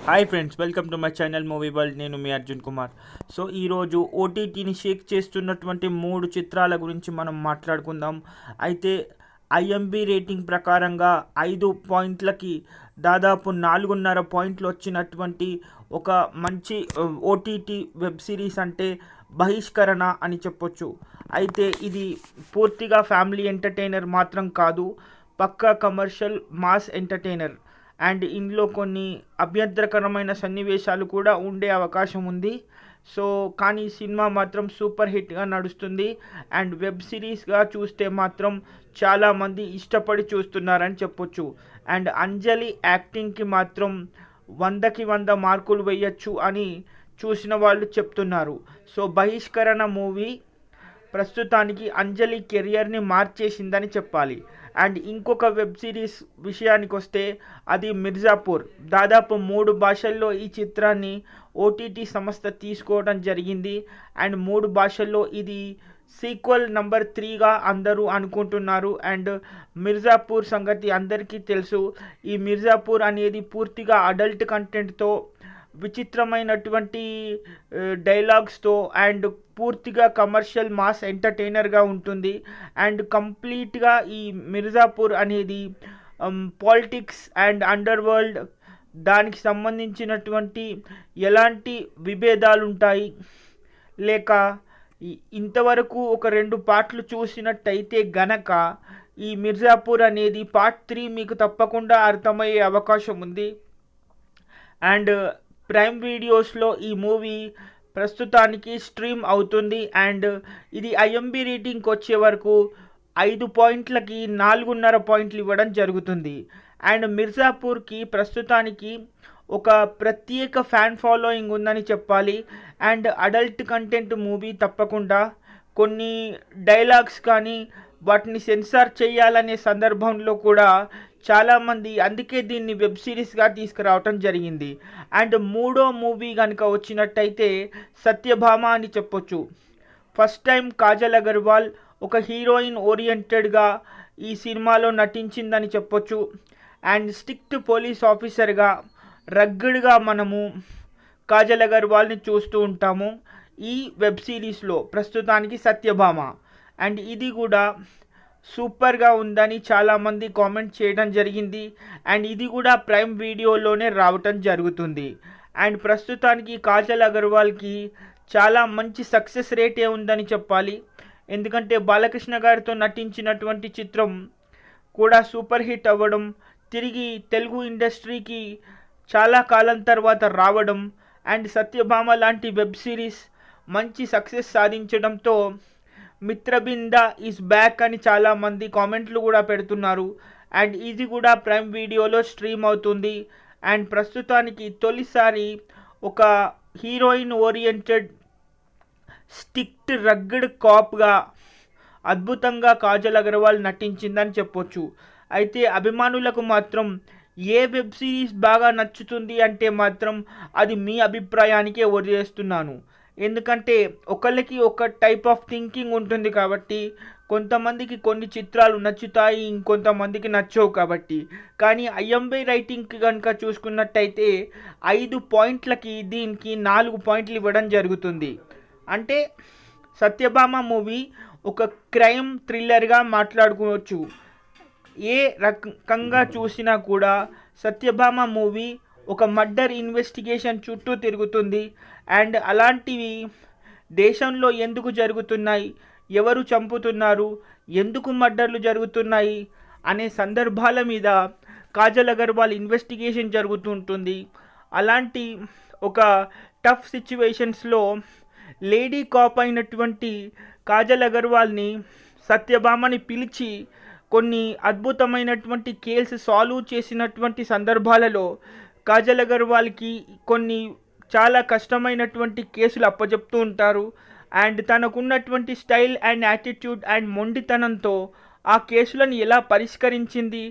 Hi friends, welcome to my channel movie world. నేను మీ Arjun Kumar. So ఈరోజు ఓటీటీని షేక్ చేస్తున్నటువంటి 3 చిత్రాల గురించి మనం మాట్లాడుకుందాం. అయితే ఐఎంబీ రేటింగ్ ప్రకారంగా 5 పాయింట్లకి దాదాపు 4.5 పాయింట్లు వచ్చినటువంటి ఒక మంచి ఓటీటీ వెబ్ సిరీస్ అంటే బహిష్కరణ అని చెప్పొచ్చు. అయితే ఇది పూర్తిగా ఫ్యామిలీ ఎంటర్టైనర్ మాత్రం కాదు, పక్కా కమర్షియల్ మాస్ ఎంటర్టైనర్. అండ్ ఇందులో కొన్ని అభ్యంతరకరమైన సన్నివేశాలు కూడా ఉండే అవకాశం ఉంది. సో కానీ సినిమా మాత్రం సూపర్ హిట్గా నడుస్తుంది. అండ్ వెబ్ సిరీస్గా చూస్తే మాత్రం చాలామంది ఇష్టపడి చూస్తున్నారని చెప్పొచ్చు. అండ్ అంజలి యాక్టింగ్కి మాత్రం 100కి 100 మార్కులు వేయచ్చు అని చూసిన వాళ్ళు చెప్తున్నారు. సో బహిష్కరణ మూవీ ప్రస్తుతానికి అంజలి కెరియర్ని మార్చేసిందని చెప్పాలి. అండ్ ఇంకొక వెబ్ సిరీస్ విషయానికి వస్తే అది మిర్జాపూర్. దాదాపు 3 భాషల్లో ఈ చిత్రాన్ని ఓటీటీ సంస్థ తీసుకోవడం జరిగింది. అండ్ 3 భాషల్లో ఇది సీక్వెల్ నెంబర్ 3గా అందరూ అనుకుంటున్నారు. అండ్ మిర్జాపూర్ సంగతి అందరికీ తెలుసు. ఈ మిర్జాపూర్ అనేది పూర్తిగా అడల్ట్ కంటెంట్తో, విచిత్రమైనటువంటి డైలాగ్స్తో అండ్ పూర్తిగా కమర్షియల్ మాస్ ఎంటర్టైనర్గా ఉంటుంది. అండ్ కంప్లీట్గా ఈ మిర్జాపూర్ అనేది పాలిటిక్స్ అండ్ అండర్ వరల్డ్ దానికి సంబంధించినటువంటి ఎలాంటి విభేదాలు ఉంటాయి, లేక ఇంతవరకు ఒక 2 పార్ట్లు చూసినట్టయితే గనక ఈ మిర్జాపూర్ అనేది పార్ట్ 3 మీకు తప్పకుండా అర్థమయ్యే అవకాశం ఉంది. అండ్ ప్రైమ్ వీడియోస్లో ఈ మూవీ ప్రస్తుతానికి స్ట్రీమ్ అవుతుంది. అండ్ ఇది ఐఎంబీ రేటింగ్కి వచ్చే వరకు 5 పాయింట్లకి 4.5 పాయింట్లు ఇవ్వడం జరుగుతుంది. అండ్ మిర్జాపూర్కి ప్రస్తుతానికి ఒక ప్రత్యేక ఫ్యాన్ ఫాలోయింగ్ ఉందని చెప్పాలి. అండ్ అడల్ట్ కంటెంట్ మూవీ తప్పకుండా కొన్ని డైలాగ్స్ కానీ వాటిని సెన్సార్ చేయాలనే సందర్భంలో కూడా చాలామంది అందుకే దీన్ని వెబ్ సిరీస్గా తీసుకురావటం జరిగింది. అండ్ 3వ మూవీ కనుక వచ్చినట్టయితే సత్యభామ అని చెప్పొచ్చు. ఫస్ట్ టైం కాజల్ అగర్వాల్ ఒక హీరోయిన్ ఓరియంటెడ్గా ఈ సినిమాలో నటించిందని చెప్పొచ్చు. అండ్ స్ట్రిక్ట్ పోలీస్ ఆఫీసర్గా రగ్గడ్గా మనము కాజల్ అగర్వాల్ని చూస్తూ ఉంటాము ఈ వెబ్ సిరీస్లో ప్రస్తుతానికి సత్యభామ. అండ్ ఇది కూడా సూపర్గా ఉందని చాలామంది కామెంట్ చేయడం జరిగింది. అండ్ ఇది కూడా ప్రైమ్ వీడియోలోనే రావటం జరుగుతుంది. అండ్ ప్రస్తుతానికి కాజల్ అగర్వాల్కి చాలా మంచి సక్సెస్ రేటే ఉందని చెప్పాలి. ఎందుకంటే బాలకృష్ణ గారితో నటించినటువంటి చిత్రం కూడా సూపర్ హిట్ అవ్వడం, తిరిగి తెలుగు ఇండస్ట్రీకి చాలా కాలం తర్వాత రావడం, అండ్ సత్యభామ లాంటి వెబ్ సిరీస్ మంచి సక్సెస్ సాధించడంతో మిత్రబింద ఈజ్ బ్యాక్ అని చాలామంది కామెంట్లు కూడా పెడుతున్నారు. అండ్ ఇది కూడా ప్రైమ్ వీడియోలో స్ట్రీమ్ అవుతుంది. అండ్ ప్రస్తుతానికి తొలిసారి ఒక హీరోయిన్ ఓరియంటెడ్ స్ట్రిక్ట్ రగ్గడ్ కాప్గా అద్భుతంగా కాజల్ అగర్వాల్ నటించిందని చెప్పొచ్చు. అయితే అభిమానులకు మాత్రం ఏ వెబ్ సిరీస్ బాగా నచ్చుతుంది అంటే మాత్రం అది మీ అభిప్రాయానికే వదిలేస్తున్నాను. ఎందుకంటే ఒకళ్ళకి ఒక టైప్ ఆఫ్ థింకింగ్ ఉంటుంది కాబట్టి కొంతమందికి కొన్ని చిత్రాలు నచ్చుతాయి, ఇంకొంతమందికి నచ్చవు కాబట్టి. కానీ ఐఎంబీ రైటింగ్కి కనుక చూసుకున్నట్టయితే 5 పాయింట్లకి దీనికి 4 పాయింట్లు ఇవ్వడం జరుగుతుంది. అంటే సత్యభామ మూవీ ఒక క్రైమ్ థ్రిల్లర్గా మాట్లాడుకోవచ్చు. ఏ రకంగా చూసినా కూడా సత్యభామ మూవీ ఒక మర్డర్ ఇన్వెస్టిగేషన్ చుట్టూ తిరుగుతుంది. అండ్ అలాంటివి దేశంలో ఎందుకు జరుగుతున్నాయి, ఎవరు చంపుతున్నారు, ఎందుకు మర్డర్లు జరుగుతున్నాయి అనే సందర్భాల మీద కాజల్ అగర్వాల్ ఇన్వెస్టిగేషన్ జరుగుతుంటుంది. అలాంటి ఒక టఫ్ సిచ్యువేషన్స్లో లేడీ కాప్ అయినటువంటి కాజల్ అగర్వాల్ని సత్యభామని పిలిచి కొన్ని అద్భుతమైనటువంటి కేసు సాల్వ్ చేసినటువంటి సందర్భాలలో కాజల్ అగర్వాల్కి కొన్ని చాలా కష్టమైనటువంటి కేసులు అప్పచెప్తూ ఉంటారు. అండ్ తనకున్నటువంటి స్టైల్ అండ్ యాటిట్యూడ్ అండ్ మొండితనంతో ఆ కేసులను ఎలా పరిష్కరించింది,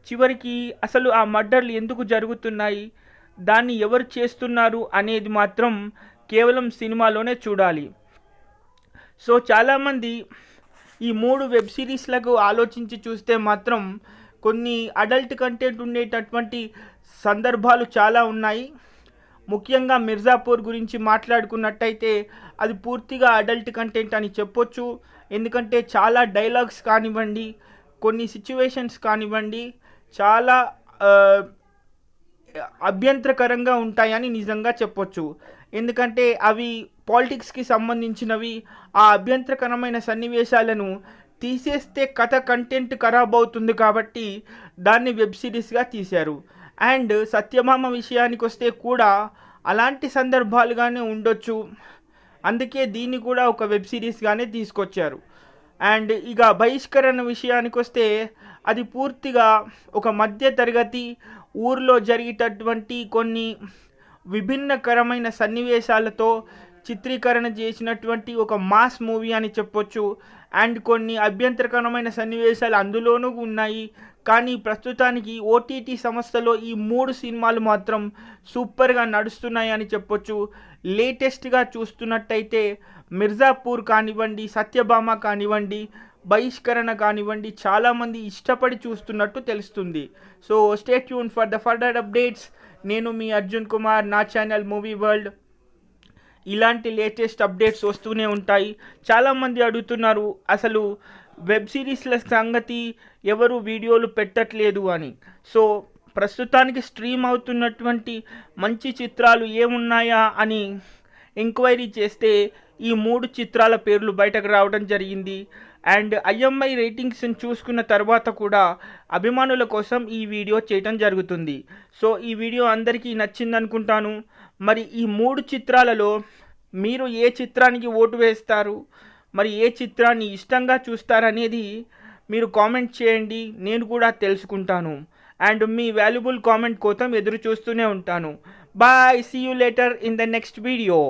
చివరికి అసలు ఆ మర్డర్లు ఎందుకు జరుగుతున్నాయి, దాన్ని ఎవరు చేస్తున్నారు అనేది మాత్రం కేవలం సినిమాలోనే చూడాలి. సో చాలామంది ఈ 3 వెబ్ సిరీస్లకు ఆలోచించి చూస్తే మాత్రం కొన్ని అడల్ట్ కంటెంట్ ఉండేటటువంటి సందర్భాలు చాలా ఉన్నాయి. ముఖ్యంగా మిర్జాపూర్ గురించి మాట్లాడుకున్నట్టయితే అది పూర్తిగా అడల్ట్ కంటెంట్ అని చెప్పొచ్చు. ఎందుకంటే చాలా డైలాగ్స్ కానివ్వండి, కొన్ని సిచ్యువేషన్స్ కానివ్వండి చాలా అభ్యంతరకరంగా ఉంటాయని నిజంగా చెప్పొచ్చు. ఎందుకంటే అవి పాలిటిక్స్కి సంబంధించినవి. ఆ అభ్యంతరకరమైన సన్నివేశాలను తీసేస్తే కథ కంటెంట్ ఖరాబ్ అవుతుంది కాబట్టి దాన్ని వెబ్ సిరీస్గా తీశారు. అండ్ సత్యభామ విషయానికి వస్తే కూడా అలాంటి సందర్భాలుగానే ఉండొచ్చు, అందుకే దీన్ని కూడా ఒక వెబ్ సిరీస్గానే తీసుకొచ్చారు. అండ్ ఇక బహిష్కరణ విషయానికి వస్తే అది పూర్తిగా ఒక మధ్య తరగతి ఊర్లో జరిగేటటువంటి కొన్ని విభిన్నకరమైన సన్నివేశాలతో చిత్రీకరణ చేసినటువంటి ఒక మాస్ మూవీ అని చెప్పొచ్చు. అండ్ కొన్ని అభ్యంతరకరమైన సన్నివేశాలు అందులోనూ ఉన్నాయి. కానీ ప్రస్తుతానికి ఓటీటీ సంస్థలో ఈ 3 సినిమాలు మాత్రం సూపర్గా నడుస్తున్నాయి అని చెప్పొచ్చు. లేటెస్ట్గా చూస్తున్నట్టయితే మిర్జాపూర్ కానివ్వండి, సత్యభామ కానివ్వండి, బహిష్కరణ కానివ్వండి చాలామంది ఇష్టపడి చూస్తున్నట్టు తెలుస్తుంది. So stay tune for the further updates. నేను మీ అర్జున్ కుమార్, నా ఛానల్ మూవీ వరల్డ్. ఇలాంటి లేటెస్ట్ అప్డేట్స్ వస్తూనే ఉంటాయి. చాలామంది అడుగుతున్నారు అసలు వెబ్ సిరీస్ల సంగతి ఎవరు వీడియోలు పెట్టట్లేదు అని. సో ప్రస్తుతానికి స్ట్రీమ్ అవుతున్నటువంటి మంచి చిత్రాలు ఏమున్నాయా అని ఎంక్వైరీ చేస్తే ఈ 3 చిత్రాల పేర్లు బయటకు రావడం జరిగింది. అండ్ ఐఎంఐ రేటింగ్స్ని చూసుకున్న తర్వాత కూడా అభిమానుల కోసం ఈ వీడియో చేయడం జరుగుతుంది. సో ఈ వీడియో అందరికీ నచ్చింది అనుకుంటాను. మరి ఈ 3 చిత్రాలలో మీరు ఏ చిత్రానికి ఓటు వేస్తారు, మరి ఏ చిత్రాన్ని ఇష్టంగా చూస్తారనేది మీరు కామెంట్ చేయండి, నేను కూడా తెలుసుకుంటాను. అండ్ మీ వాల్యుబుల్ కామెంట్ కోసం ఎదురు చూస్తూనే ఉంటాను. Bye, see you later in the next video.